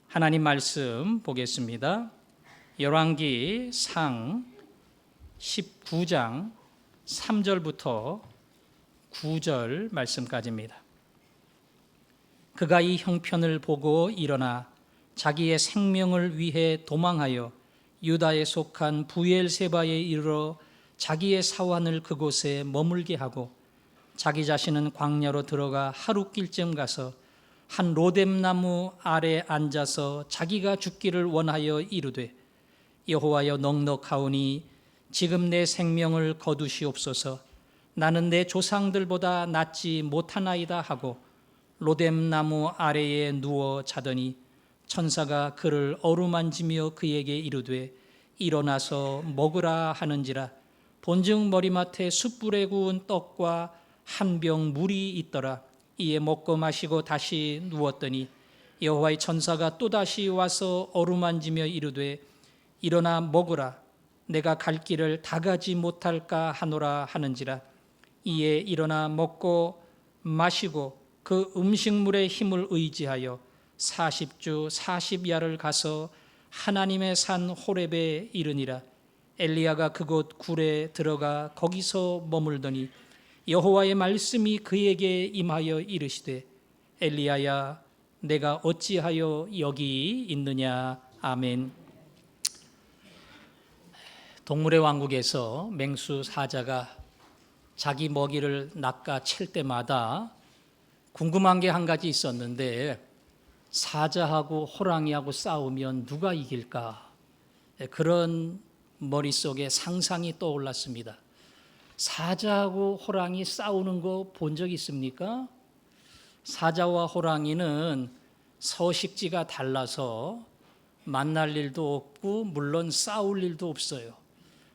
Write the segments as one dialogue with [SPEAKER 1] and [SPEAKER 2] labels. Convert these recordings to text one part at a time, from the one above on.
[SPEAKER 1] 하나님 말씀 보겠습니다. 열왕기 상 19장 3절부터 9절 말씀까지입니다. 그가 이 형편을 보고 일어나 자기의 생명을 위해 도망하여 유다에 속한 부엘세바에 이르러 자기의 사환을 그곳에 머물게 하고 자기 자신은 광야로 들어가 하룻길쯤 가서 한 로뎀나무 아래 앉아서 자기가 죽기를 원하여 이르되 여호와여 넉넉하오니 지금 내 생명을 거두시옵소서. 나는 내 조상들보다 낫지 못하나이다 하고 로뎀나무 아래에 누워 자더니 천사가 그를 어루만지며 그에게 이르되 일어나서 먹으라 하는지라. 본즉 머리맡에 숯불에 구운 떡과 한 병 물이 있더라. 이에 먹고 마시고 다시 누웠더니 여호와의 천사가 또다시 와서 어루만지며 이르되 일어나 먹으라. 내가 갈 길을 다 가지 못할까 하노라 하는지라. 이에 일어나 먹고 마시고 그 음식물의 힘을 의지하여 40주 40야를 가서 하나님의 산 호렙에 이르니라. 엘리야가 그곳 굴에 들어가 거기서 머물더니 여호와의 말씀이 그에게 임하여 이르시되 엘리야야 내가 어찌하여 여기 있느냐. 아멘. 동물의 왕국에서 맹수 사자가 자기 먹이를 낚아챌 때마다 궁금한 게 한 가지 있었는데 사자하고 호랑이하고 싸우면 누가 이길까? 그런 머릿속에 상상이 떠올랐습니다. 사자하고 호랑이 싸우는 거 본 적 있습니까? 사자와 호랑이는 서식지가 달라서 만날 일도 없고 물론 싸울 일도 없어요.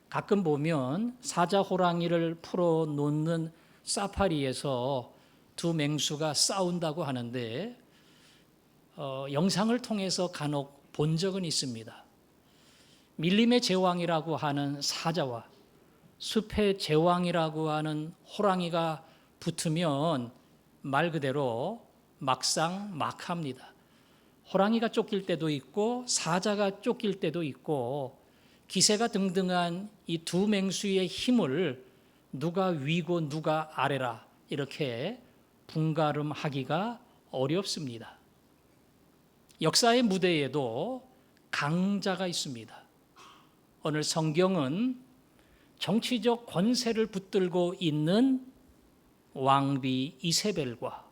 [SPEAKER 1] 가끔 보면 사자 호랑이를 풀어 놓는 사파리에서 두 맹수가 싸운다고 하는데 영상을 통해서 간혹 본 적은 있습니다. 밀림의 제왕이라고 하는 사자와 숲의 제왕이라고 하는 호랑이가 붙으면 말 그대로 막상막합니다. 호랑이가 쫓길 때도 있고 사자가 쫓길 때도 있고 기세가 등등한 이 두 맹수의 힘을 누가 위고 누가 아래라 이렇게 분가름하기가 어렵습니다. 역사의 무대에도 강자가 있습니다. 오늘 성경은 정치적 권세를 붙들고 있는 왕비 이세벨과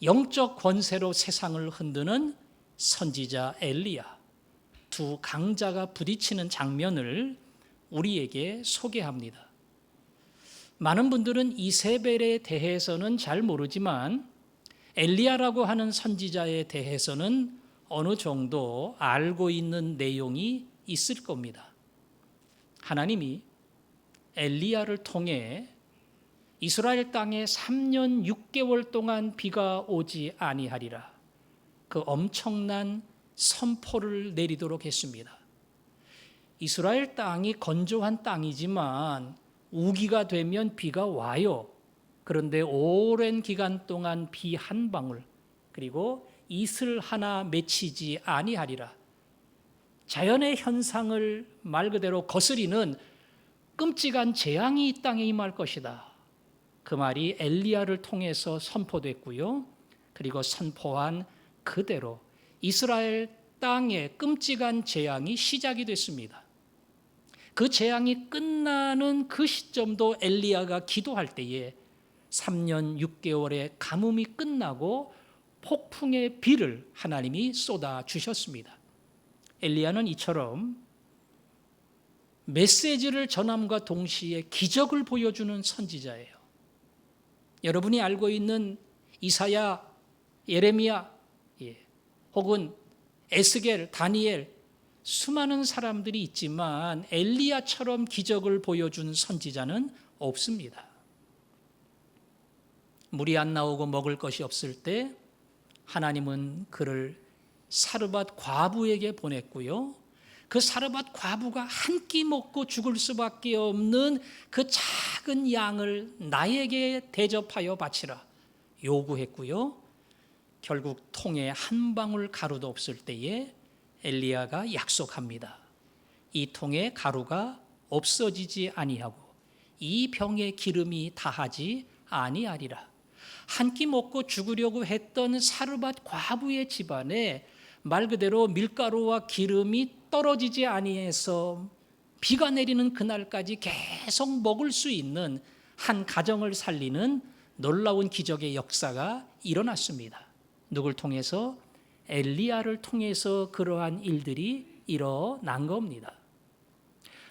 [SPEAKER 1] 영적 권세로 세상을 흔드는 선지자 엘리야, 두 강자가 부딪히는 장면을 우리에게 소개합니다. 많은 분들은 이세벨에 대해서는 잘 모르지만 엘리야라고 하는 선지자에 대해서는 어느 정도 알고 있는 내용이 있을 겁니다. 하나님이 엘리야를 통해 이스라엘 땅에 3년 6개월 동안 비가 오지 아니하리라 그 엄청난 선포를 내리도록 했습니다. 이스라엘 땅이 건조한 땅이지만 우기가 되면 비가 와요. 그런데 오랜 기간 동안 비 한 방울 그리고 이슬 하나 맺히지 아니하리라. 자연의 현상을 말 그대로 거스리는 끔찍한 재앙이 이 땅에 임할 것이다. 그 말이 엘리야를 통해서 선포됐고요. 그리고 선포한 그대로 이스라엘 땅에 끔찍한 재앙이 시작이 됐습니다. 그 재앙이 끝나는 그 시점도 엘리야가 기도할 때에 3년 6개월의 가뭄이 끝나고 폭풍의 비를 하나님이 쏟아 주셨습니다. 엘리야는 이처럼 메시지를 전함과 동시에 기적을 보여주는 선지자예요. 여러분이 알고 있는 이사야, 예레미야, 혹은 에스겔, 다니엘 수많은 사람들이 있지만 엘리야처럼 기적을 보여준 선지자는 없습니다. 물이 안 나오고 먹을 것이 없을 때 하나님은 그를 사르밧 과부에게 보냈고요. 그 사르밧 과부가 한 끼 먹고 죽을 수밖에 없는 그 작은 양을 나에게 대접하여 바치라 요구했고요. 결국 통에 한 방울 가루도 없을 때에 엘리야가 약속합니다. 이 통에 가루가 없어지지 아니하고 이 병에 기름이 다하지 아니하리라. 한 끼 먹고 죽으려고 했던 사르밧 과부의 집안에 말 그대로 밀가루와 기름이 떨어지지 아니해서 비가 내리는 그날까지 계속 먹을 수 있는 한 가정을 살리는 놀라운 기적의 역사가 일어났습니다. 누굴 통해서? 엘리야를 통해서 그러한 일들이 일어난 겁니다.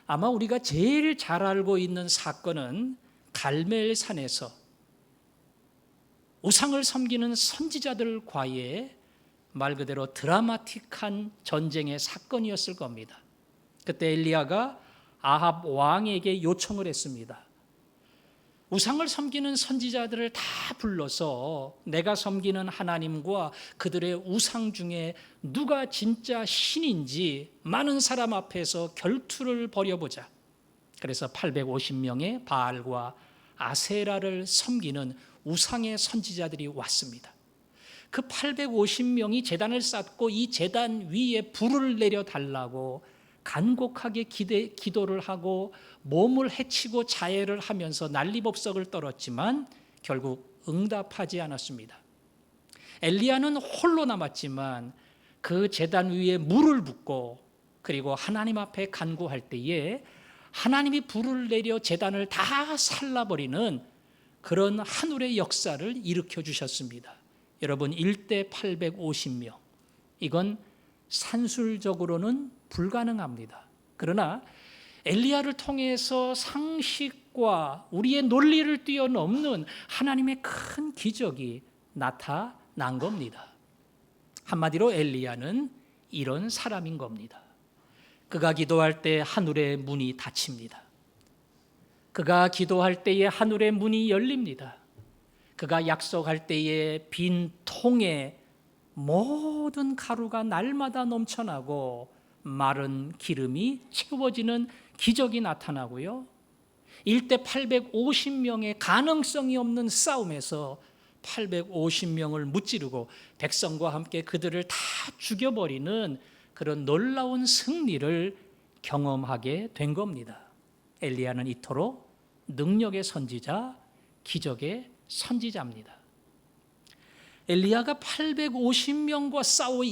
[SPEAKER 1] 아마 우리가 제일 잘 알고 있는 사건은 갈멜산에서 우상을 섬기는 선지자들과의 말 그대로 드라마틱한 전쟁의 사건이었을 겁니다. 그때 엘리야가 아합 왕에게 요청을 했습니다. 우상을 섬기는 선지자들을 다 불러서 내가 섬기는 하나님과 그들의 우상 중에 누가 진짜 신인지 많은 사람 앞에서 결투를 벌여보자. 그래서 850명의 바알과 아세라를 섬기는 우상의 선지자들이 왔습니다. 그 850명이 제단을 쌓고 이 제단 위에 불을 내려달라고 간곡하게 기도를 하고 몸을 헤치고 자해를 하면서 난리법석을 떨었지만 결국 응답하지 않았습니다. 엘리야는 홀로 남았지만 그 제단 위에 물을 붓고 그리고 하나님 앞에 간구할 때에 하나님이 불을 내려 제단을 다 살라버리는 그런 하늘의 역사를 일으켜 주셨습니다. 여러분 1대 850명, 이건 산술적으로는 불가능합니다. 그러나 엘리야를 통해서 상식과 우리의 논리를 뛰어넘는 하나님의 큰 기적이 나타난 겁니다. 한마디로 엘리야는 이런 사람인 겁니다. 그가 기도할 때 하늘의 문이 닫힙니다. 그가 기도할 때에 하늘의 문이 열립니다. 그가 약속할 때에 빈 통에 모든 가루가 날마다 넘쳐나고 마른 기름이 채워지는 기적이 나타나고요. 1대 850명의 가능성이 없는 싸움에서 850명을 무찌르고 백성과 함께 그들을 다 죽여버리는 그런 놀라운 승리를 경험하게 된 겁니다. 엘리야는 이토록 능력의 선지자, 기적의 선지자입니다. 엘리야가 850명과 싸워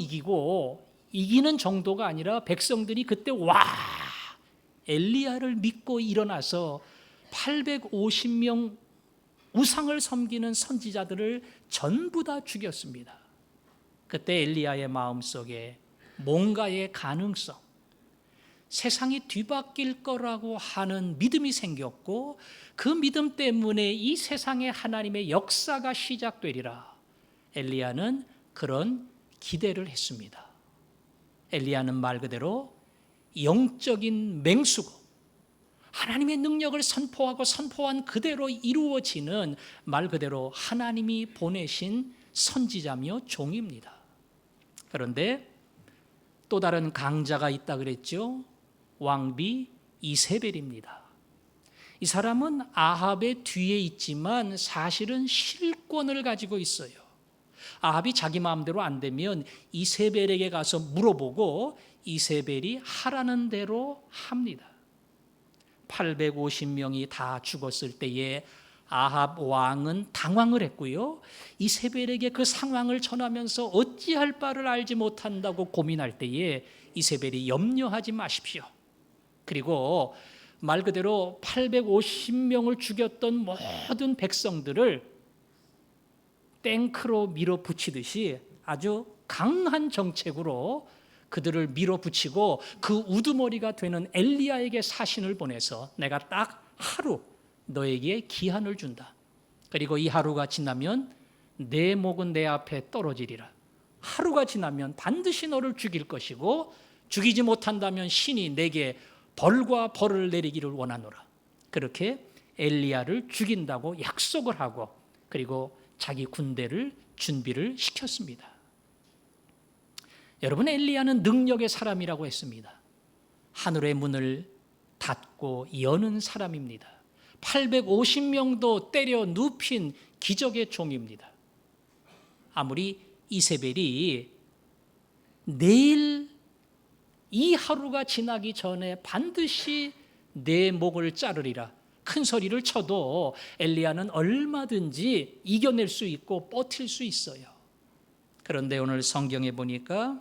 [SPEAKER 1] 이기는 정도가 아니라 백성들이 그때 와, 엘리야를 믿고 일어나서 850명 우상을 섬기는 선지자들을 전부 다 죽였습니다. 그때 엘리야의 마음속에 뭔가의 가능성, 세상이 뒤바뀔 거라고 하는 믿음이 생겼고 그 믿음 때문에 이 세상에 하나님의 역사가 시작되리라. 엘리야는 그런 기대를 했습니다. 엘리야는 말 그대로 영적인 맹수고 하나님의 능력을 선포하고 선포한 그대로 이루어지는 말 그대로 하나님이 보내신 선지자며 종입니다. 그런데 또 다른 강자가 있다 그랬죠. 왕비 이세벨입니다. 이 사람은 아합의 뒤에 있지만 사실은 실권을 가지고 있어요. 아합이 자기 마음대로 안 되면 이세벨에게 가서 물어보고 이세벨이 하라는 대로 합니다. 850명이 다 죽었을 때에 아합 왕은 당황을 했고요. 이세벨에게 그 상황을 전하면서 어찌할 바를 알지 못한다고 고민할 때에 이세벨이 염려하지 마십시오. 그리고 말 그대로 850명을 죽였던 모든 백성들을 탱크로 밀어붙이듯이 아주 강한 정책으로 그들을 밀어붙이고 그 우두머리가 되는 엘리야에게 사신을 보내서 내가 딱 하루 너에게 기한을 준다. 그리고 이 하루가 지나면 내 목은 내 앞에 떨어지리라. 하루가 지나면 반드시 너를 죽일 것이고 죽이지 못한다면 신이 내게 벌과 벌을 내리기를 원하노라. 그렇게 엘리야를 죽인다고 약속을 하고 그리고 자기 군대를 준비를 시켰습니다. 여러분, 엘리야는 능력의 사람이라고 했습니다. 하늘의 문을 닫고 여는 사람입니다. 850명도 때려 눕힌 기적의 종입니다. 아무리 이세벨이 내일 이 하루가 지나기 전에 반드시 내 목을 자르리라 큰 소리를 쳐도 엘리야는 얼마든지 이겨낼 수 있고 버틸 수 있어요. 그런데 오늘 성경에 보니까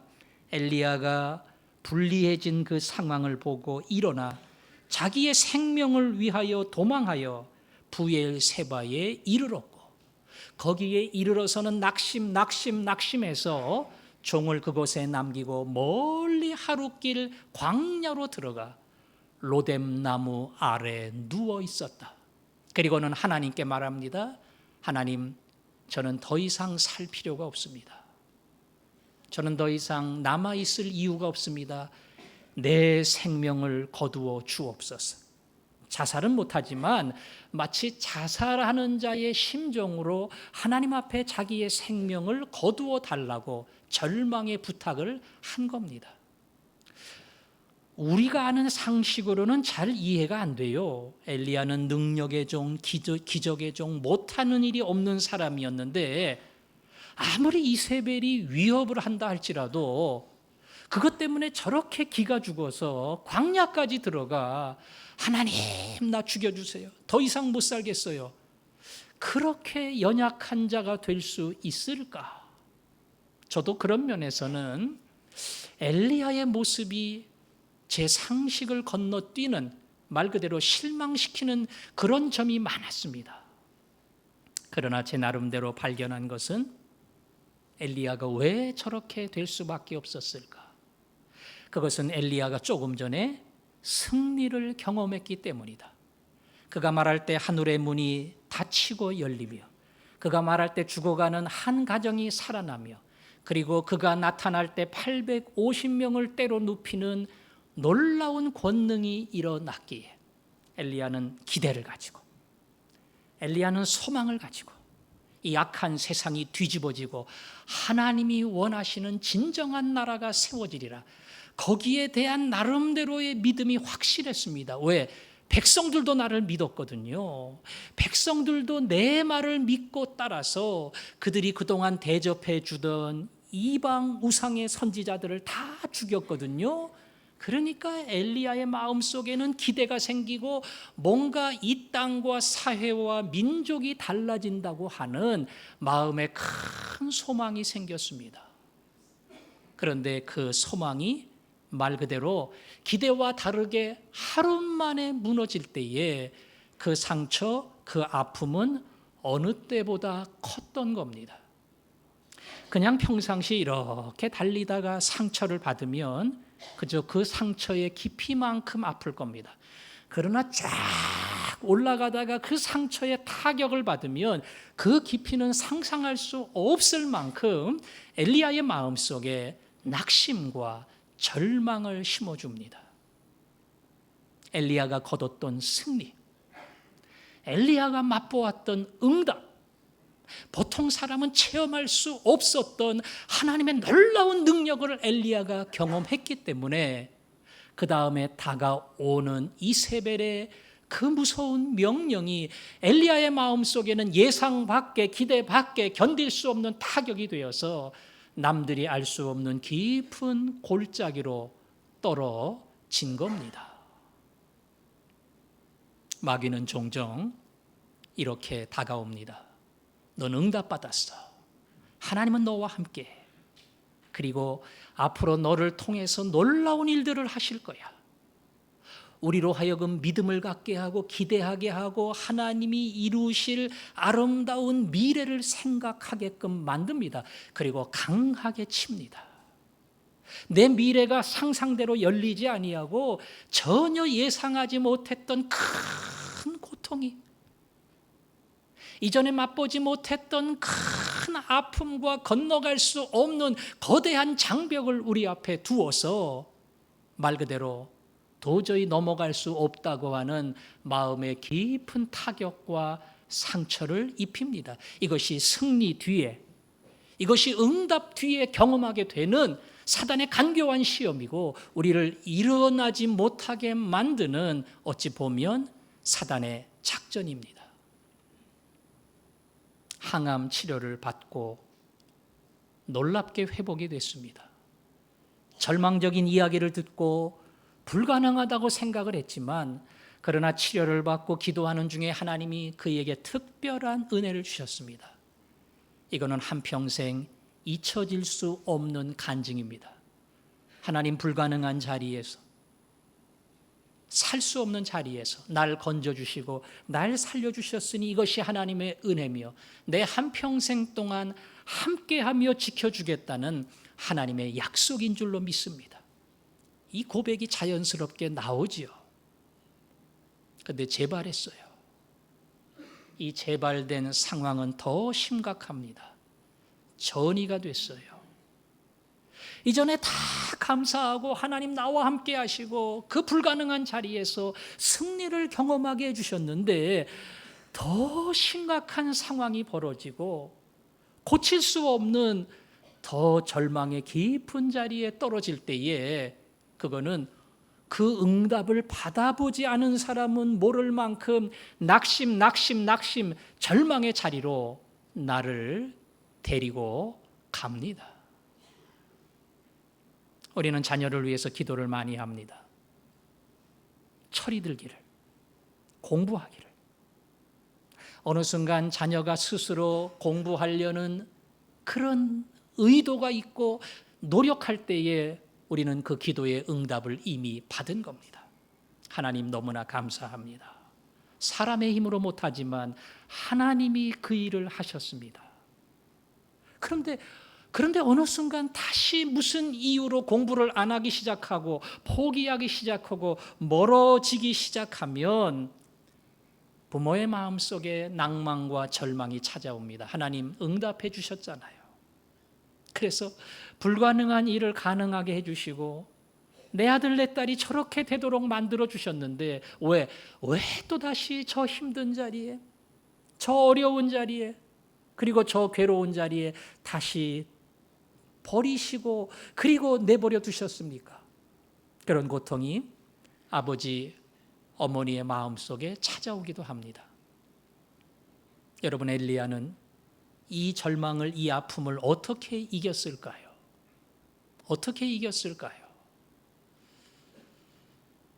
[SPEAKER 1] 엘리야가 불리해진 그 상황을 보고 일어나 자기의 생명을 위하여 도망하여 부엘세바에 이르렀고, 거기에 이르러서는 낙심해서 종을 그곳에 남기고 멀리 하룻길 광야로 들어가 로뎀 나무 아래 누워 있었다. 그리고는 하나님께 말합니다. 하나님, 저는 더 이상 살 필요가 없습니다. 저는 더 이상 남아있을 이유가 없습니다. 내 생명을 거두어 주옵소서. 자살은 못하지만 마치 자살하는 자의 심정으로 하나님 앞에 자기의 생명을 거두어 달라고 절망의 부탁을 한 겁니다. 우리가 아는 상식으로는 잘 이해가 안 돼요. 엘리야는 능력의 종, 기적의 종, 못하는 일이 없는 사람이었는데 아무리 이세벨이 위협을 한다 할지라도 그것 때문에 저렇게 기가 죽어서 광야까지 들어가 하나님 나 죽여주세요. 더 이상 못 살겠어요. 그렇게 연약한 자가 될 수 있을까? 저도 그런 면에서는 엘리야의 모습이 제 상식을 건너뛰는, 말 그대로 실망시키는 그런 점이 많았습니다. 그러나 제 나름대로 발견한 것은 엘리야가 왜 저렇게 될 수밖에 없었을까? 그것은 엘리야가 조금 전에 승리를 경험했기 때문이다. 그가 말할 때 하늘의 문이 닫히고 열리며, 그가 말할 때 죽어가는 한 가정이 살아나며, 그리고 그가 나타날 때 850명을 때로 눕히는 놀라운 권능이 일어났기에 엘리야는 기대를 가지고, 엘리야는 소망을 가지고 이 악한 세상이 뒤집어지고 하나님이 원하시는 진정한 나라가 세워지리라, 거기에 대한 나름대로의 믿음이 확실했습니다. 왜? 백성들도 나를 믿었거든요. 백성들도 내 말을 믿고 따라서 그들이 그동안 대접해 주던 이방 우상의 선지자들을 다 죽였거든요. 그러니까 엘리야의 마음속에는 기대가 생기고 뭔가 이 땅과 사회와 민족이 달라진다고 하는 마음에 큰 소망이 생겼습니다. 그런데 그 소망이 말 그대로 기대와 다르게 하루 만에 무너질 때에 그 상처, 그 아픔은 어느 때보다 컸던 겁니다. 그냥 평상시 이렇게 달리다가 상처를 받으면 그저 그 상처의 깊이만큼 아플 겁니다. 그러나 쫙 올라가다가 그 상처에 타격을 받으면 그 깊이는 상상할 수 없을 만큼 엘리야의 마음속에 낙심과 절망을 심어줍니다. 엘리야가 거뒀던 승리, 엘리야가 맛보았던 응답, 보통 사람은 체험할 수 없었던 하나님의 놀라운 능력을 엘리야가 경험했기 때문에 그 다음에 다가오는 이세벨의 그 무서운 명령이 엘리야의 마음속에는 예상 밖에, 기대 밖에 견딜 수 없는 타격이 되어서 남들이 알 수 없는 깊은 골짜기로 떨어진 겁니다. 마귀는 종종 이렇게 다가옵니다. 넌 응답받았어. 하나님은 너와 함께. 그리고 앞으로 너를 통해서 놀라운 일들을 하실 거야. 우리로 하여금 믿음을 갖게 하고 기대하게 하고 하나님이 이루실 아름다운 미래를 생각하게끔 만듭니다. 그리고 강하게 칩니다. 내 미래가 상상대로 열리지 아니하고 전혀 예상하지 못했던 큰 고통이, 이전에 맛보지 못했던 큰 아픔과 건너갈 수 없는 거대한 장벽을 우리 앞에 두어서 말 그대로 도저히 넘어갈 수 없다고 하는 마음의 깊은 타격과 상처를 입힙니다. 이것이 승리 뒤에, 이것이 응답 뒤에 경험하게 되는 사단의 간교한 시험이고 우리를 일어나지 못하게 만드는 어찌 보면 사단의 작전입니다. 항암 치료를 받고 놀랍게 회복이 됐습니다. 절망적인 이야기를 듣고 불가능하다고 생각을 했지만 그러나 치료를 받고 기도하는 중에 하나님이 그에게 특별한 은혜를 주셨습니다. 이거는 한평생 잊혀질 수 없는 간증입니다. 하나님 불가능한 자리에서, 살 수 없는 자리에서 날 건져주시고 날 살려주셨으니 이것이 하나님의 은혜며 내 한평생 동안 함께하며 지켜주겠다는 하나님의 약속인 줄로 믿습니다. 이 고백이 자연스럽게 나오지요. 그런데 재발했어요. 이 재발된 상황은 더 심각합니다. 전이가 됐어요. 이전에 다 감사하고 하나님 나와 함께 하시고 그 불가능한 자리에서 승리를 경험하게 해주셨는데 더 심각한 상황이 벌어지고 고칠 수 없는 더 절망의 깊은 자리에 떨어질 때에 그거는 그 응답을 받아보지 않은 사람은 모를 만큼 낙심, 절망의 자리로 나를 데리고 갑니다. 우리는 자녀를 위해서 기도를 많이 합니다. 철이 들기를, 공부하기를. 어느 순간 자녀가 스스로 공부하려는 그런 의도가 있고 노력할 때에 우리는 그 기도의 응답을 이미 받은 겁니다. 하나님 너무나 감사합니다. 사람의 힘으로 못하지만 하나님이 그 일을 하셨습니다. 그런데 어느 순간 다시 무슨 이유로 공부를 안 하기 시작하고 포기하기 시작하고 멀어지기 시작하면 부모의 마음속에 낭만과 절망이 찾아옵니다. 하나님 응답해 주셨잖아요. 그래서 불가능한 일을 가능하게 해주시고 내 아들 내 딸이 저렇게 되도록 만들어 주셨는데 왜 또다시 저 힘든 자리에, 저 어려운 자리에, 그리고 저 괴로운 자리에 다시 버리시고 그리고 내버려 두셨습니까? 그런 고통이 아버지, 어머니의 마음속에 찾아오기도 합니다. 여러분, 엘리야는 이 절망을, 이 아픔을 어떻게 이겼을까요? 어떻게 이겼을까요?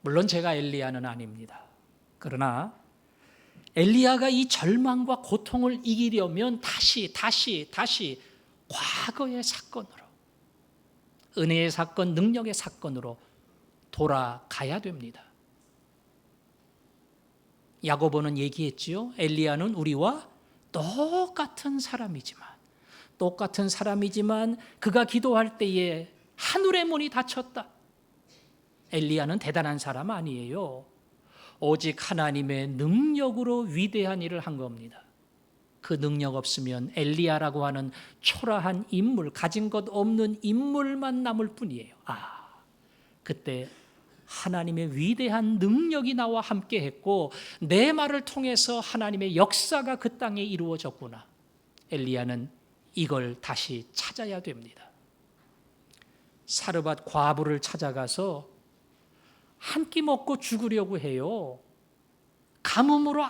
[SPEAKER 1] 물론 제가 엘리야는 아닙니다. 그러나 엘리야가 이 절망과 고통을 이기려면 다시 과거의 사건으로, 은혜의 사건, 능력의 사건으로 돌아가야 됩니다. 야고보는 얘기했지요. 엘리야는 우리와 똑같은 사람이지만 그가 기도할 때에 하늘의 문이 닫혔다. 엘리야는 대단한 사람 아니에요. 오직 하나님의 능력으로 위대한 일을 한 겁니다. 그 능력 없으면 엘리야라고 하는 초라한 인물, 가진 것 없는 인물만 남을 뿐이에요. 그때 하나님의 위대한 능력이 나와 함께 했고 내 말을 통해서 하나님의 역사가 그 땅에 이루어졌구나. 엘리야는 이걸 다시 찾아야 됩니다. 사르밧 과부를 찾아가서 한 끼 먹고 죽으려고 해요. 가뭄으로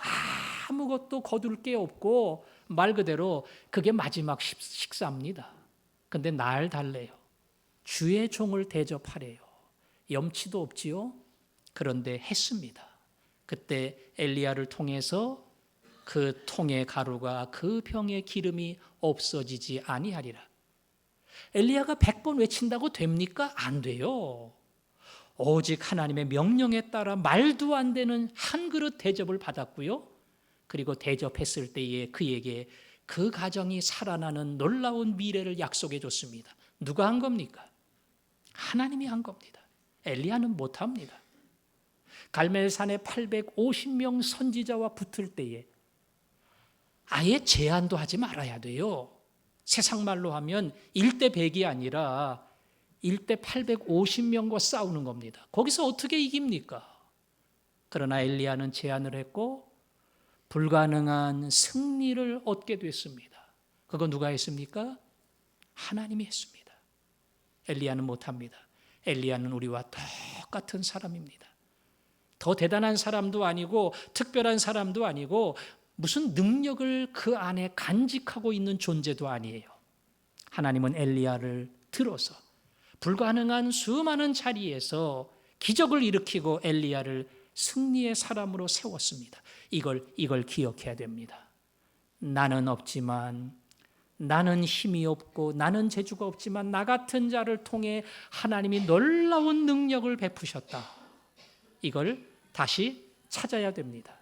[SPEAKER 1] 아무것도 거둘 게 없고 말 그대로 그게 마지막 식사입니다. 근데 날 달래요. 주의 종을 대접하래요. 염치도 없지요. 그런데 했습니다. 그때 엘리야를 통해서 그 통의 가루가 그 병의 기름이 없어지지 아니하리라. 엘리야가 100번 외친다고 됩니까? 안 돼요. 오직 하나님의 명령에 따라 말도 안 되는 한 그릇 대접을 받았고요. 그리고 대접했을 때에 그에게 그 가정이 살아나는 놀라운 미래를 약속해 줬습니다. 누가 한 겁니까? 하나님이 한 겁니다. 엘리야는 못합니다. 갈멜산에 850명 선지자와 붙을 때에 아예 제한도 하지 말아야 돼요. 세상 말로 하면 1대 100이 아니라 1대 850명과 싸우는 겁니다. 거기서 어떻게 이깁니까? 그러나 엘리야는 제안을 했고 불가능한 승리를 얻게 됐습니다. 그거 누가 했습니까? 하나님이 했습니다. 엘리야는 못합니다. 엘리야는 우리와 똑같은 사람입니다. 더 대단한 사람도 아니고 특별한 사람도 아니고 무슨 능력을 그 안에 간직하고 있는 존재도 아니에요. 하나님은 엘리야를 들어서 불가능한 수많은 자리에서 기적을 일으키고 엘리야를 승리의 사람으로 세웠습니다. 이걸 기억해야 됩니다. 나는 없지만, 나는 힘이 없고, 나는 재주가 없지만 나 같은 자를 통해 하나님이 놀라운 능력을 베푸셨다. 이걸 다시 찾아야 됩니다.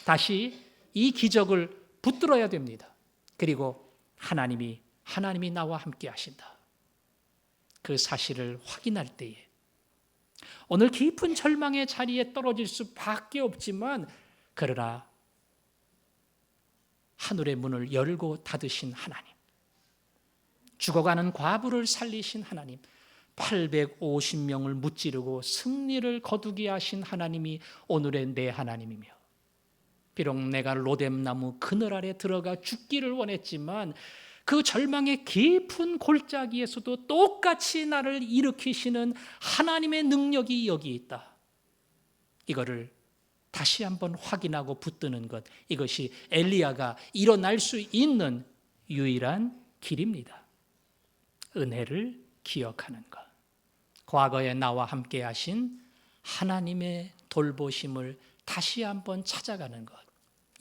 [SPEAKER 1] 다시 이 기적을 붙들어야 됩니다. 그리고 하나님이 나와 함께 하신다. 그 사실을 확인할 때에 오늘 깊은 절망의 자리에 떨어질 수밖에 없지만, 그러나 하늘의 문을 열고 닫으신 하나님, 죽어가는 과부를 살리신 하나님, 850명을 무찌르고 승리를 거두게 하신 하나님이 오늘의 내 하나님이며, 비록 내가 로뎀나무 그늘 아래 들어가 죽기를 원했지만 그 절망의 깊은 골짜기에서도 똑같이 나를 일으키시는 하나님의 능력이 여기 있다. 이거를 다시 한번 확인하고 붙드는 것, 이것이 엘리야가 일어날 수 있는 유일한 길입니다. 은혜를 기억하는 것, 과거에 나와 함께 하신 하나님의 돌보심을 다시 한번 찾아가는 것,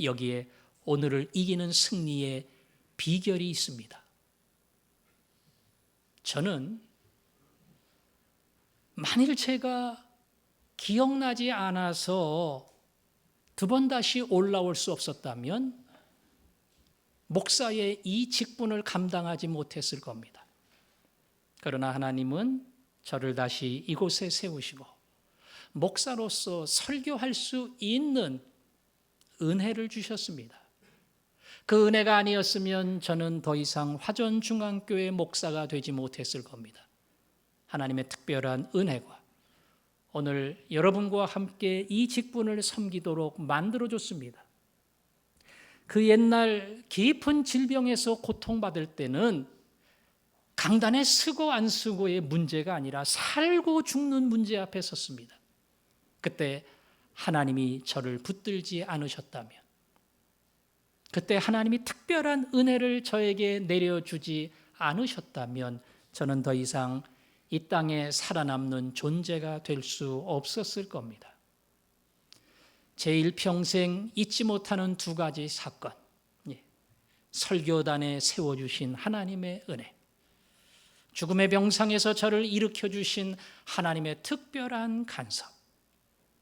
[SPEAKER 1] 여기에 오늘을 이기는 승리의 비결이 있습니다. 저는 만일 제가 기억나지 않아서 두 번 다시 올라올 수 없었다면 목사의 이 직분을 감당하지 못했을 겁니다. 그러나 하나님은 저를 다시 이곳에 세우시고 목사로서 설교할 수 있는 은혜를 주셨습니다. 그 은혜가 아니었으면 저는 더 이상 화전중앙교회 목사가 되지 못했을 겁니다. 하나님의 특별한 은혜가 오늘 여러분과 함께 이 직분을 섬기도록 만들어줬습니다. 그 옛날 깊은 질병에서 고통받을 때는 강단에 쓰고 안 쓰고의 문제가 아니라 살고 죽는 문제 앞에 섰습니다. 그때 하나님이 저를 붙들지 않으셨다면, 그때 하나님이 특별한 은혜를 저에게 내려주지 않으셨다면 저는 더 이상 이 땅에 살아남는 존재가 될 수 없었을 겁니다. 제 일평생 잊지 못하는 두 가지 사건, 설교단에 세워주신 하나님의 은혜, 죽음의 병상에서 저를 일으켜주신 하나님의 특별한 간섭,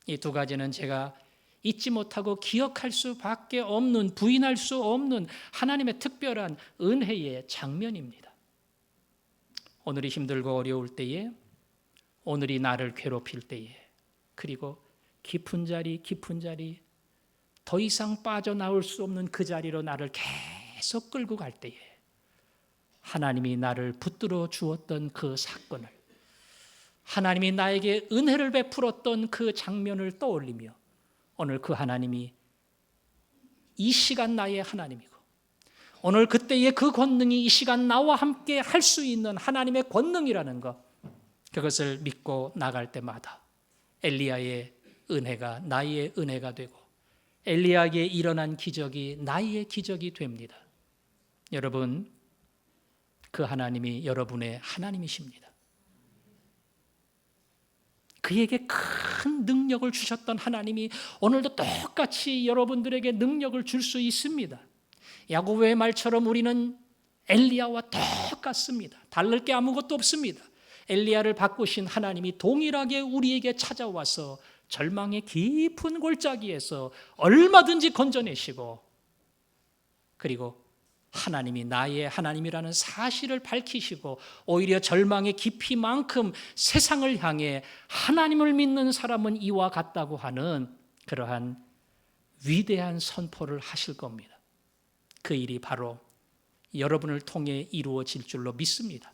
[SPEAKER 1] 이 두 가지는 제가 잊지 못하고 기억할 수밖에 없는, 부인할 수 없는 하나님의 특별한 은혜의 장면입니다. 오늘이 힘들고 어려울 때에, 오늘이 나를 괴롭힐 때에, 그리고 깊은 자리 더 이상 빠져나올 수 없는 그 자리로 나를 계속 끌고 갈 때에 하나님이 나를 붙들어 주었던 그 사건을, 하나님이 나에게 은혜를 베풀었던 그 장면을 떠올리며 오늘 그 하나님이 이 시간 나의 하나님이고, 오늘 그때의 그 권능이 이 시간 나와 함께 할 수 있는 하나님의 권능이라는 것, 그것을 믿고 나갈 때마다 엘리야의 은혜가 나의 은혜가 되고 엘리야에게 일어난 기적이 나의 기적이 됩니다. 여러분, 그 하나님이 여러분의 하나님이십니다. 그에게 큰 능력을 주셨던 하나님이 오늘도 똑같이 여러분들에게 능력을 줄 수 있습니다. 야고보의 말처럼 우리는 엘리야와 똑같습니다. 다를 게 아무것도 없습니다. 엘리야를 바꾸신 하나님이 동일하게 우리에게 찾아와서 절망의 깊은 골짜기에서 얼마든지 건져내시고, 그리고 하나님이 나의 하나님이라는 사실을 밝히시고, 오히려 절망의 깊이만큼 세상을 향해 하나님을 믿는 사람은 이와 같다고 하는 그러한 위대한 선포를 하실 겁니다. 그 일이 바로 여러분을 통해 이루어질 줄로 믿습니다.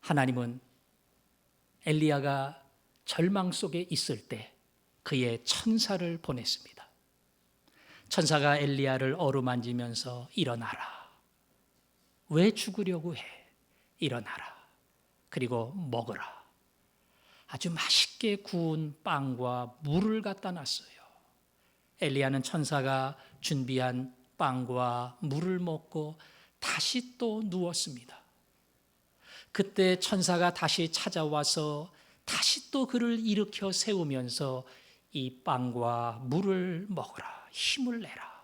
[SPEAKER 1] 하나님은 엘리야가 절망 속에 있을 때 그의 천사를 보냈습니다. 천사가 엘리야를 어루만지면서 일어나라. 왜 죽으려고 해? 일어나라. 그리고 먹으라. 아주 맛있게 구운 빵과 물을 갖다 놨어요. 엘리야는 천사가 준비한 빵과 물을 먹고 다시 또 누웠습니다. 그때 천사가 다시 찾아와서 다시 또 그를 일으켜 세우면서 이 빵과 물을 먹으라, 힘을 내라.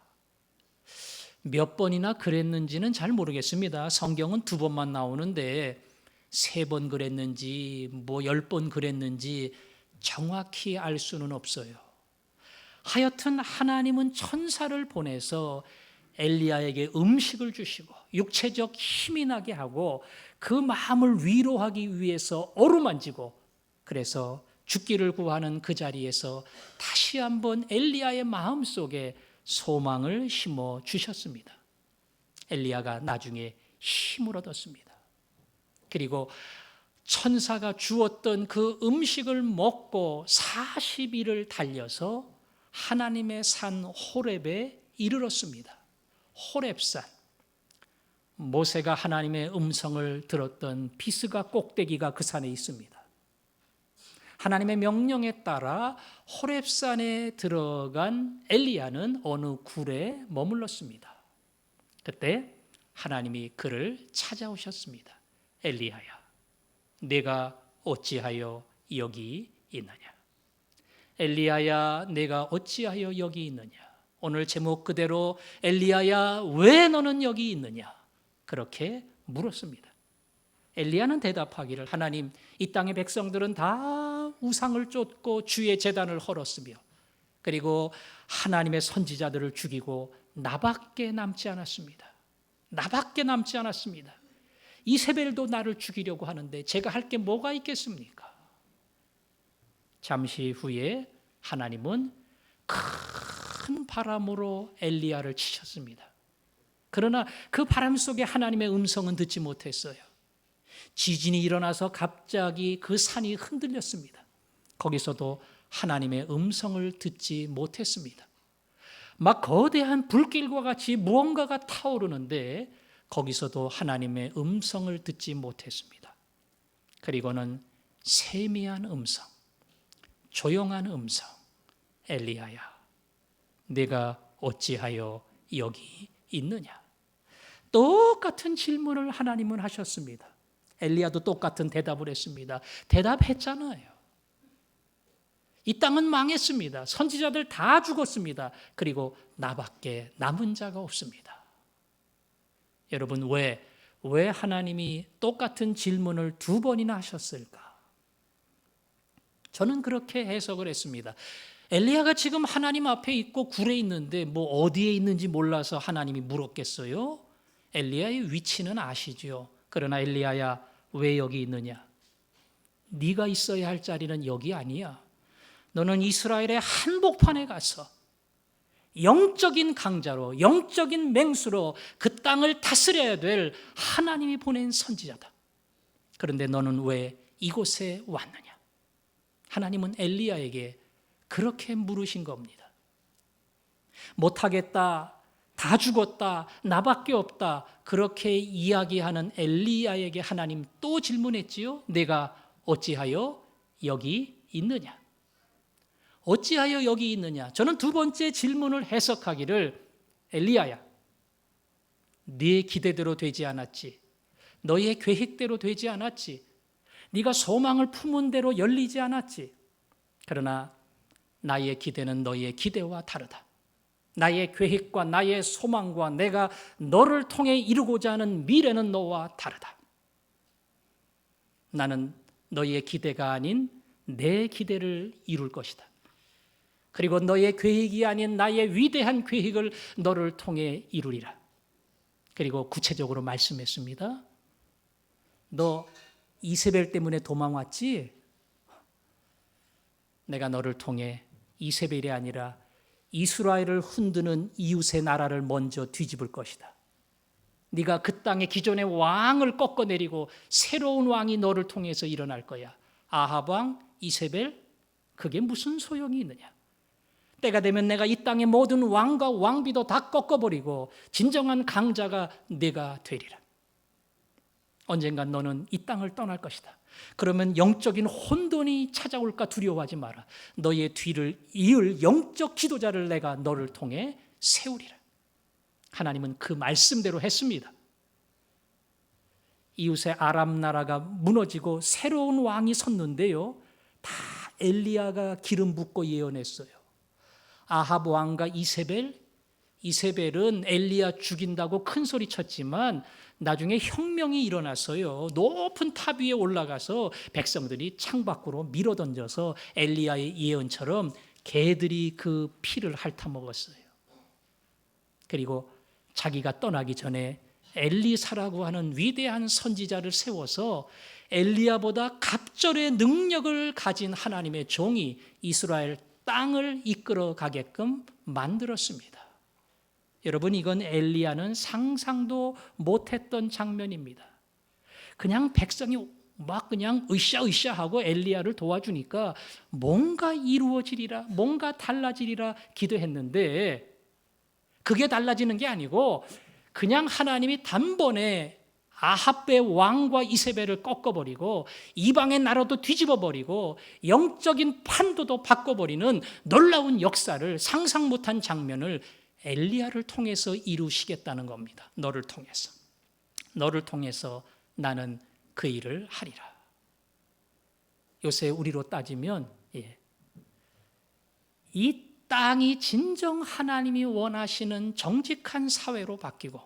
[SPEAKER 1] 몇 번이나 그랬는지는 잘 모르겠습니다. 성경은 2번만 나오는데 3번 그랬는지 10번 그랬는지 정확히 알 수는 없어요. 하여튼 하나님은 천사를 보내서 엘리야에게 음식을 주시고 육체적 힘이 나게 하고 그 마음을 위로하기 위해서 어루만지고, 그래서 죽기를 구하는 그 자리에서 다시 한번 엘리야의 마음속에 소망을 심어 주셨습니다. 엘리야가 나중에 힘을 얻었습니다. 그리고 천사가 주었던 그 음식을 먹고 40일을 달려서 하나님의 산 호렙에 이르렀습니다. 호렙산, 모세가 하나님의 음성을 들었던 비스가 꼭대기가 그 산에 있습니다. 하나님의 명령에 따라 호렙산에 들어간 엘리야는 어느 굴에 머물렀습니다. 그때 하나님이 그를 찾아오셨습니다. 엘리야야, 내가 어찌하여 여기 있느냐? 엘리야야, 내가 어찌하여 여기 있느냐? 오늘 제목 그대로 엘리야야, 왜 너는 여기 있느냐? 그렇게 물었습니다. 엘리야는 대답하기를, 하나님, 이 땅의 백성들은 다 우상을 쫓고 주의 제단을 헐었으며, 그리고 하나님의 선지자들을 죽이고 나밖에 남지 않았습니다. 나밖에 남지 않았습니다. 이세벨도 나를 죽이려고 하는데 제가 할 게 뭐가 있겠습니까? 잠시 후에 하나님은 큰 바람으로 엘리야를 치셨습니다. 그러나 그 바람 속에 하나님의 음성은 듣지 못했어요. 지진이 일어나서 갑자기 그 산이 흔들렸습니다. 거기서도 하나님의 음성을 듣지 못했습니다. 막 거대한 불길과 같이 무언가가 타오르는데 거기서도 하나님의 음성을 듣지 못했습니다. 그리고는 세미한 음성, 조용한 음성, 엘리야야, 내가 어찌하여 여기 있느냐? 똑같은 질문을 하나님은 하셨습니다. 엘리야도 똑같은 대답을 했습니다. 대답했잖아요. 이 땅은 망했습니다. 선지자들 다 죽었습니다. 그리고 나밖에 남은 자가 없습니다. 여러분, 왜 하나님이 똑같은 질문을 2번이나 하셨을까? 저는 그렇게 해석을 했습니다. 엘리야가 지금 하나님 앞에 있고 굴에 있는데 뭐 어디에 있는지 몰라서 하나님이 물었겠어요? 엘리야의 위치는 아시죠? 그러나 엘리야야, 왜 여기 있느냐? 네가 있어야 할 자리는 여기 아니야. 너는 이스라엘의 한복판에 가서 영적인 강자로, 영적인 맹수로 그 땅을 다스려야 될 하나님이 보낸 선지자다. 그런데 너는 왜 이곳에 왔느냐? 하나님은 엘리야에게 그렇게 물으신 겁니다. 못하겠다, 다 죽었다, 나밖에 없다, 그렇게 이야기하는 엘리야에게 하나님 또 질문했지요. 내가 어찌하여 여기 있느냐? 어찌하여 여기 있느냐? 저는 2번째 질문을 해석하기를, 엘리야야, 네 기대대로 되지 않았지, 너의 계획대로 되지 않았지, 네가 소망을 품은 대로 열리지 않았지. 그러나 나의 기대는 너의 기대와 다르다. 나의 계획과 나의 소망과 내가 너를 통해 이루고자 하는 미래는 너와 다르다. 나는 너의 기대가 아닌 내 기대를 이룰 것이다. 그리고 너의 계획이 아닌 나의 위대한 계획을 너를 통해 이루리라. 그리고 구체적으로 말씀했습니다. 너 이세벨 때문에 도망왔지? 내가 너를 통해 이세벨이 아니라 이스라엘을 흔드는 이웃의 나라를 먼저 뒤집을 것이다. 네가 그 땅의 기존의 왕을 꺾어내리고 새로운 왕이 너를 통해서 일어날 거야. 아합 왕, 이세벨, 그게 무슨 소용이 있느냐? 때가 되면 내가 이 땅의 모든 왕과 왕비도 다 꺾어버리고 진정한 강자가 네가 되리라. 언젠간 너는 이 땅을 떠날 것이다. 그러면 영적인 혼돈이 찾아올까 두려워하지 마라. 너의 뒤를 이을 영적 지도자를 내가 너를 통해 세우리라. 하나님은 그 말씀대로 했습니다. 이웃의 아람 나라가 무너지고 새로운 왕이 섰는데요, 다 엘리야가 기름 붓고 예언했어요. 아합 왕과 이세벨은 엘리야 죽인다고 큰 소리 쳤지만 나중에 혁명이 일어났어요. 높은 탑 위에 올라가서 백성들이 창밖으로 밀어던져서 엘리야의 예언처럼 개들이 그 피를 핥아먹었어요. 그리고 자기가 떠나기 전에 엘리사라고 하는 위대한 선지자를 세워서 엘리야보다 갑절의 능력을 가진 하나님의 종이 이스라엘 땅을 이끌어 가게끔 만들었습니다. 여러분, 이건 엘리야는 상상도 못했던 장면입니다. 그냥 백성이 막 그냥 으쌰으쌰 하고 엘리야를 도와주니까 뭔가 이루어지리라, 뭔가 달라지리라 기도했는데 그게 달라지는 게 아니고 그냥 하나님이 단번에 아합의 왕과 이세벨을 꺾어버리고 이방의 나라도 뒤집어버리고 영적인 판도도 바꿔버리는 놀라운 역사를, 상상 못한 장면을 엘리야를 통해서 이루시겠다는 겁니다. 너를 통해서 나는 그 일을 하리라. 요새 우리로 따지면 이 땅이 진정 하나님이 원하시는 정직한 사회로 바뀌고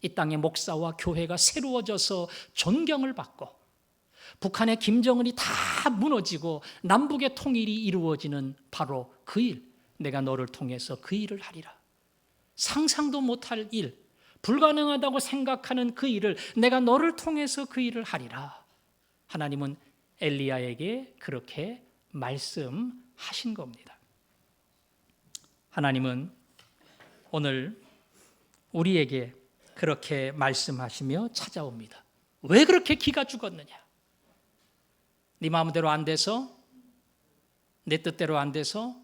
[SPEAKER 1] 이 땅의 목사와 교회가 새로워져서 존경을 받고 북한의 김정은이 다 무너지고 남북의 통일이 이루어지는 바로 그 일, 내가 너를 통해서 그 일을 하리라. 상상도 못할 일, 불가능하다고 생각하는 그 일을 내가 너를 통해서 그 일을 하리라. 하나님은 엘리야에게 그렇게 말씀하신 겁니다. 하나님은 오늘 우리에게 그렇게 말씀하시며 찾아옵니다. 왜 그렇게 기가 죽었느냐? 네 마음대로 안 돼서? 내 뜻대로 안 돼서?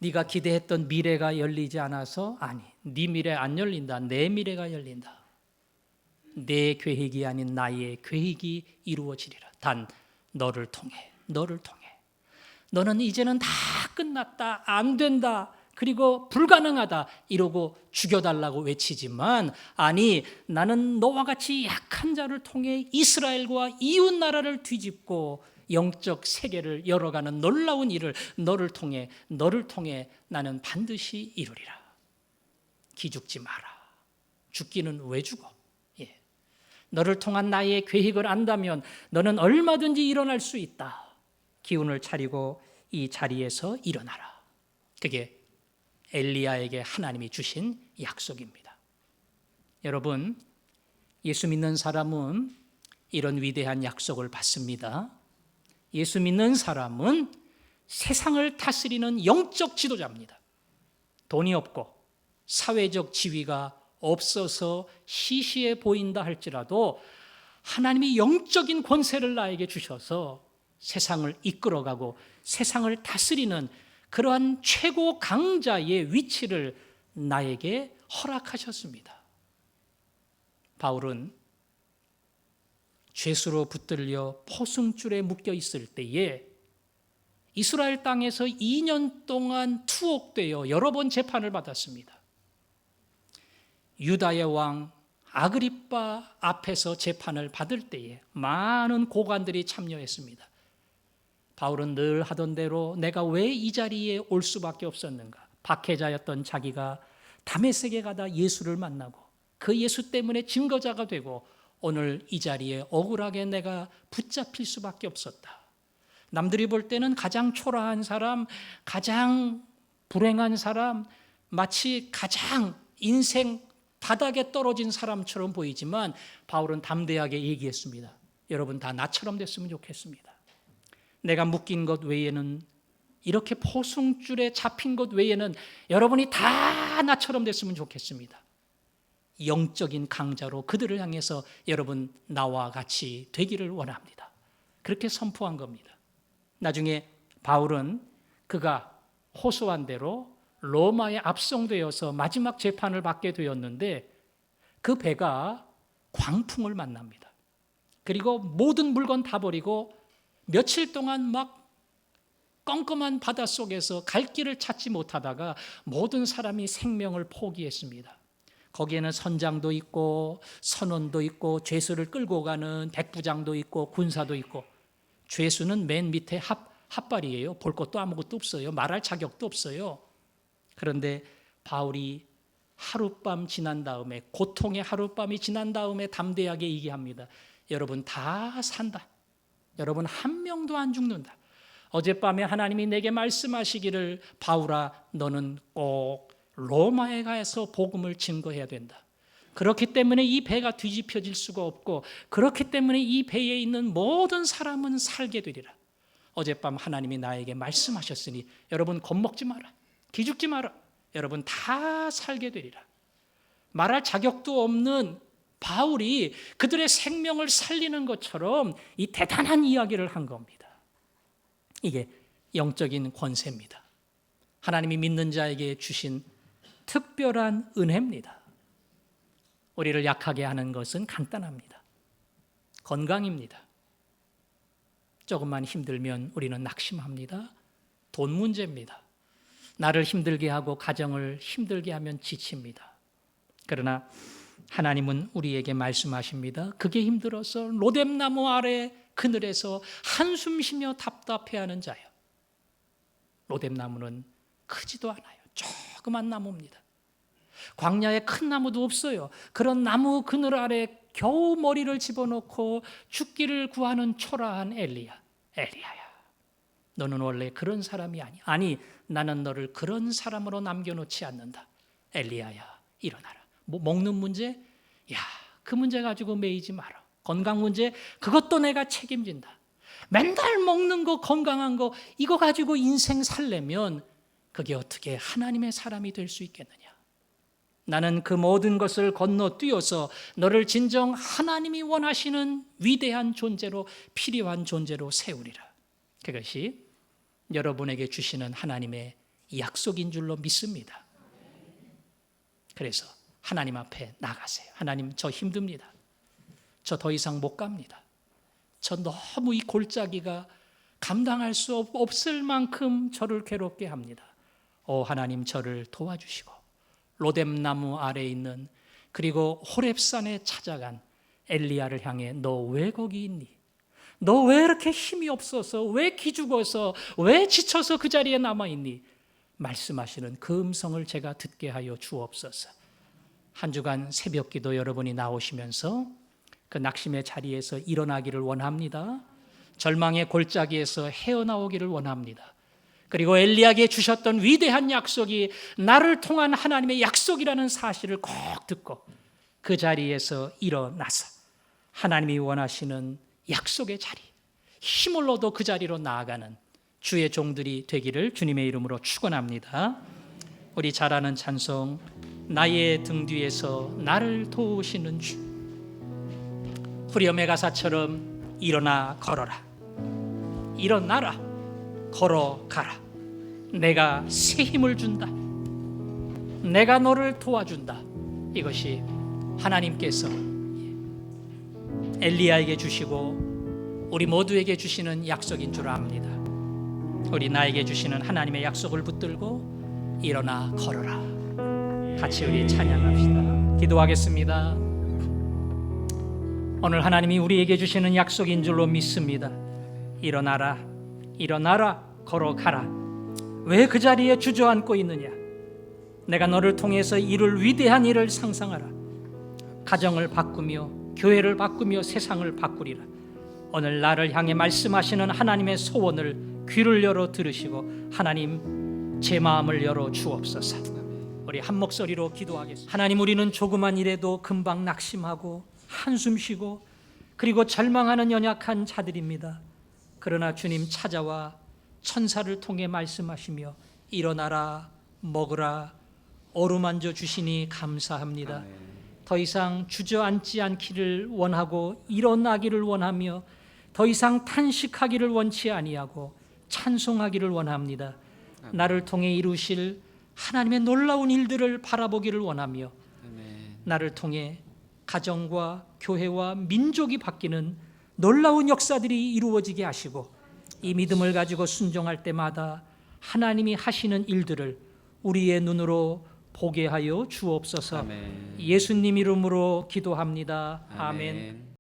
[SPEAKER 1] 네가 기대했던 미래가 열리지 않아서? 아니, 네 미래 안 열린다. 내 미래가 열린다. 내 계획이 아닌 나의 계획이 이루어지리라. 단 너를 통해. 너는 이제는 다 끝났다, 안 된다, 그리고 불가능하다 이러고 죽여달라고 외치지만, 아니, 나는 너와 같이 약한 자를 통해 이스라엘과 이웃 나라를 뒤집고 영적 세계를 열어가는 놀라운 일을 너를 통해 나는 반드시 이루리라. 기죽지 마라. 죽기는 왜 죽어? 너를 통한 나의 계획을 안다면 너는 얼마든지 일어날 수 있다. 기운을 차리고 이 자리에서 일어나라. 그게 엘리야에게 하나님이 주신 약속입니다. 여러분, 예수 믿는 사람은 이런 위대한 약속을 받습니다. 예수 믿는 사람은 세상을 다스리는 영적 지도자입니다. 돈이 없고 사회적 지위가 없어서 시시해 보인다 할지라도 하나님이 영적인 권세를 나에게 주셔서 세상을 이끌어가고 세상을 다스리는 그러한 최고 강자의 위치를 나에게 허락하셨습니다. 바울은 죄수로 붙들려 포승줄에 묶여 있을 때에 이스라엘 땅에서 2년 동안 투옥되어 여러 번 재판을 받았습니다. 유다의 왕 아그리빠 앞에서 재판을 받을 때에 많은 고관들이 참여했습니다. 바울은 늘 하던 대로 내가 왜 이 자리에 올 수밖에 없었는가? 박해자였던 자기가 다메섹에 가다 예수를 만나고 그 예수 때문에 증거자가 되고 오늘 이 자리에 억울하게 내가 붙잡힐 수밖에 없었다. 남들이 볼 때는 가장 초라한 사람, 가장 불행한 사람, 마치 가장 인생 바닥에 떨어진 사람처럼 보이지만 바울은 담대하게 얘기했습니다. 여러분 다 나처럼 됐으면 좋겠습니다. 내가 묶인 것 외에는, 이렇게 포승줄에 잡힌 것 외에는 여러분이 다 나처럼 됐으면 좋겠습니다. 영적인 강자로 그들을 향해서 여러분 나와 같이 되기를 원합니다. 그렇게 선포한 겁니다. 나중에 바울은 그가 호소한 대로 로마에 압송되어서 마지막 재판을 받게 되었는데 그 배가 광풍을 만납니다. 그리고 모든 물건 다 버리고 며칠 동안 막 껌껌한 바닷속에서 갈 길을 찾지 못하다가 모든 사람이 생명을 포기했습니다. 거기에는 선장도 있고 선원도 있고 죄수를 끌고 가는 백부장도 있고 군사도 있고, 죄수는 맨 밑에 핫발이에요. 볼 것도 아무것도 없어요. 말할 자격도 없어요. 그런데 바울이 하룻밤 지난 다음에, 고통의 하룻밤이 지난 다음에 담대하게 얘기합니다. 여러분 다 산다. 여러분 한 명도 안 죽는다. 어젯밤에 하나님이 내게 말씀하시기를, 바울아 너는 꼭 로마에 가서 복음을 증거해야 된다. 그렇기 때문에 이 배가 뒤집혀질 수가 없고, 그렇기 때문에 이 배에 있는 모든 사람은 살게 되리라. 어젯밤 하나님이 나에게 말씀하셨으니 여러분 겁먹지 마라. 기죽지 마라. 여러분 다 살게 되리라. 말할 자격도 없는 바울이 그들의 생명을 살리는 것처럼 이 대단한 이야기를 한 겁니다. 이게 영적인 권세입니다. 하나님이 믿는 자에게 주신 특별한 은혜입니다. 우리를 약하게 하는 것은 간단합니다. 건강입니다. 조금만 힘들면 우리는 낙심합니다. 돈 문제입니다. 나를 힘들게 하고 가정을 힘들게 하면 지칩니다. 그러나 하나님은 우리에게 말씀하십니다. 그게 힘들어서 로뎀나무 아래 그늘에서 한숨 쉬며 답답해하는 자요. 로뎀나무는 크지도 않아요. 조그만 나무입니다. 광야에 큰 나무도 없어요. 그런 나무 그늘 아래 겨우 머리를 집어넣고 죽기를 구하는 초라한 엘리야야, 너는 원래 그런 사람이 아니야. 아니, 나는 너를 그런 사람으로 남겨놓지 않는다. 엘리야야, 일어나라. 뭐 먹는 문제? 야, 그 문제 가지고 매이지 마라. 건강 문제? 그것도 내가 책임진다. 맨날 먹는 거, 건강한 거, 이거 가지고 인생 살려면 그게 어떻게 하나님의 사람이 될 수 있겠느냐. 나는 그 모든 것을 건너뛰어서 너를 진정 하나님이 원하시는 위대한 존재로, 필요한 존재로 세우리라. 그것이 여러분에게 주시는 하나님의 약속인 줄로 믿습니다. 그래서 하나님 앞에 나가세요. 하나님, 저 힘듭니다. 저 더 이상 못 갑니다. 저 너무 이 골짜기가 감당할 수 없을 만큼 저를 괴롭게 합니다. 하나님, 저를 도와주시고 로뎀나무 아래에 있는, 그리고 호렙산에 찾아간 엘리야를 향해 너 왜 거기 있니? 너 왜 이렇게 힘이 없어서, 왜 기죽어서, 왜 지쳐서 그 자리에 남아있니? 말씀하시는 그 음성을 제가 듣게 하여 주옵소서. 한 주간 새벽기도 여러분이 나오시면서 그 낙심의 자리에서 일어나기를 원합니다. 절망의 골짜기에서 헤어나오기를 원합니다. 그리고 엘리야에게 주셨던 위대한 약속이 나를 통한 하나님의 약속이라는 사실을 꼭 듣고 그 자리에서 일어나서 하나님이 원하시는 약속의 자리, 힘을 얻어 그 자리로 나아가는 주의 종들이 되기를 주님의 이름으로 축원합니다. 우리 잘 아는 찬송, 나의 등 뒤에서 나를 도우시는 주. 후렴의 가사처럼 일어나 걸어라, 일어나라, 걸어가라. 내가 새 힘을 준다. 내가 너를 도와준다. 이것이 하나님께서 엘리야에게 주시고 우리 모두에게 주시는 약속인 줄 압니다. 우리 나에게 주시는 하나님의 약속을 붙들고 일어나 걸어라. 같이 우리 찬양합시다. 기도하겠습니다. 오늘 하나님이 우리에게 주시는 약속인 줄로 믿습니다. 일어나라, 일어나라, 걸어가라. 왜 그 자리에 주저앉고 있느냐? 내가 너를 통해서 이룰 위대한 일을 상상하라. 가정을 바꾸며 교회를 바꾸며 세상을 바꾸리라. 오늘 나를 향해 말씀하시는 하나님의 소원을 귀를 열어 들으시고 하나님, 제 마음을 열어 주옵소서. 우리 한 목소리로 기도하겠습니다. 하나님, 우리는 조그만 일에도 금방 낙심하고 한숨 쉬고 그리고 절망하는 연약한 자들입니다. 그러나 주님 찾아와 천사를 통해 말씀하시며 일어나라, 먹으라, 어루만져 주시니 감사합니다. 더 이상 주저앉지 않기를 원하고 일어나기를 원하며 더 이상 탄식하기를 원치 아니하고 찬송하기를 원합니다. 나를 통해 이루실 하나님의 놀라운 일들을 바라보기를 원하며 나를 통해 가정과 교회와 민족이 바뀌는 놀라운 역사들이 이루어지게 하시고 이 믿음을 가지고 순종할 때마다 하나님이 하시는 일들을 우리의 눈으로 보게 하여 주옵소서.
[SPEAKER 2] 아멘.
[SPEAKER 1] 예수님 이름으로 기도합니다. 아멘.